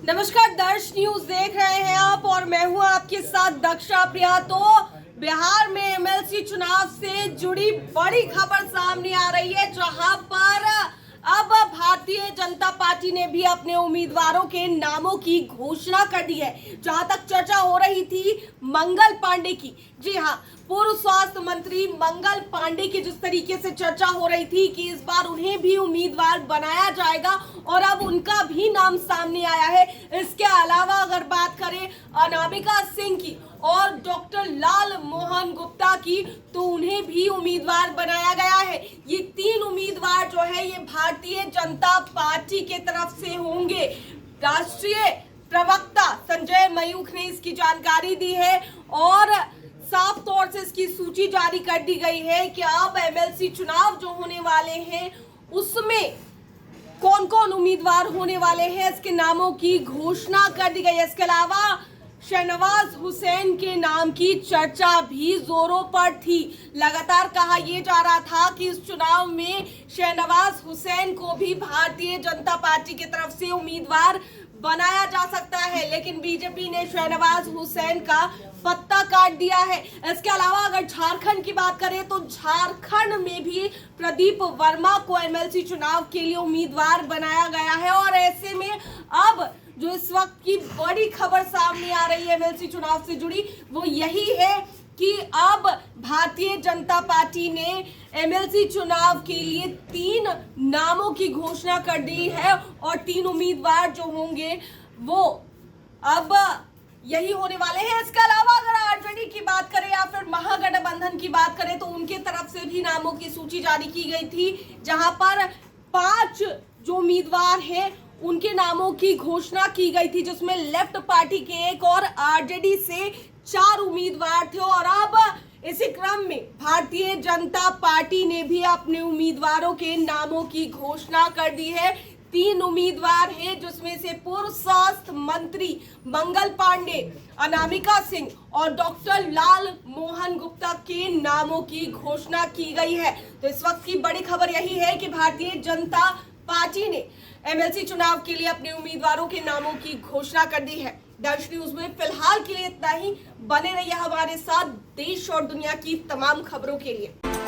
नमस्कार, दर्श न्यूज देख रहे हैं आप और मैं हूं आपके साथ दक्षा प्रिया। तो बिहार में एमएलसी चुनाव से जुड़ी बड़ी खबर सामने आ रही है, जहां पर अब भारतीय जनता पार्टी ने भी अपने उम्मीदवारों के नामों की घोषणा कर दी है। जहां तक चर्चा हो रही थी मंगल पांडे की, जी हां, पूर्व स्वास्थ्य मंत्री मंगल पांडे की जिस तरीके से चर्चा हो रही थी कि इस बार उन्हें भी उम्मीदवार बनाया जाएगा और अब उनका भी नाम सामने आया है। इसके अलावा अगर बात करें अनामिका सिंह की और डॉक्टर लाल मोहन गुप्ता की, तो उन्हें भी उम्मीदवार बनाया गया है। ये तीन उम्मीदवार जो है ये भारतीय जनता पार्टी के तरफ से होंगे। राष्ट्रीय प्रवक्ता संजय मयूख ने इसकी जानकारी दी है और साफ तौर से इसकी सूची जारी कर दी गई है कि अब एमएलसी चुनाव जो होने वाले हैं उसमें कौन कौन उम्मीदवार होने वाले हैं, इसके नामों की घोषणा कर दी गई है। इसके अलावा शहनवाज हुसैन के नाम की चर्चा भी जोरों पर थी। लगातार कहा यह जा रहा था कि इस चुनाव में शहनवाज हुसैन को भी भारतीय जनता पार्टी की तरफ से उम्मीदवार बनाया जा सकता है, लेकिन बीजेपी ने शहनवाज हुसैन का पत्ता काट दिया है। इसके अलावा अगर झारखंड की बात करें तो झारखंड में भी प्रदीप वर्मा को एमएलसी चुनाव के लिए उम्मीदवार बनाया गया है और ऐसे में अब जो इस वक्त की बड़ी खबर सामने आ रही है एमएलसी चुनाव से जुड़ी, वो यही है कि अब भारतीय जनता पार्टी ने एमएलसी चुनाव के लिए तीन नामों की घोषणा कर दी है और तीन उम्मीदवार जो होंगे वो अब यही होने वाले हैं। इसके अलावा अगर आरजेडी की बात करें या फिर महागठबंधन की बात करें तो उनके तरफ से भी नामों की सूची जारी की गई थी, जहां पर 5 जो उम्मीदवार हैं उनके नामों की घोषणा की गई थी, जिसमें लेफ्ट पार्टी के 1 और आरजेडी से 4 उम्मीदवार थे। और अब इसी क्रम में भारतीय जनता पार्टी ने भी अपने उम्मीदवारों के नामों की घोषणा कर दी है। 3 उम्मीदवार हैं, जिसमें से पूर्व स्वास्थ्य मंत्री मंगल पांडे, अनामिका सिंह और डॉक्टर लाल मोहन गुप्ता के नामों की घोषणा की गई है। तो इस वक्त की बड़ी खबर यही है कि भारतीय जनता पार्टी ने एमएलसी चुनाव के लिए अपने उम्मीदवारों के नामों की घोषणा कर दी है। दर्श न्यूज में फिलहाल के लिए इतना ही। बने रहिए हमारे साथ देश और दुनिया की तमाम खबरों के लिए।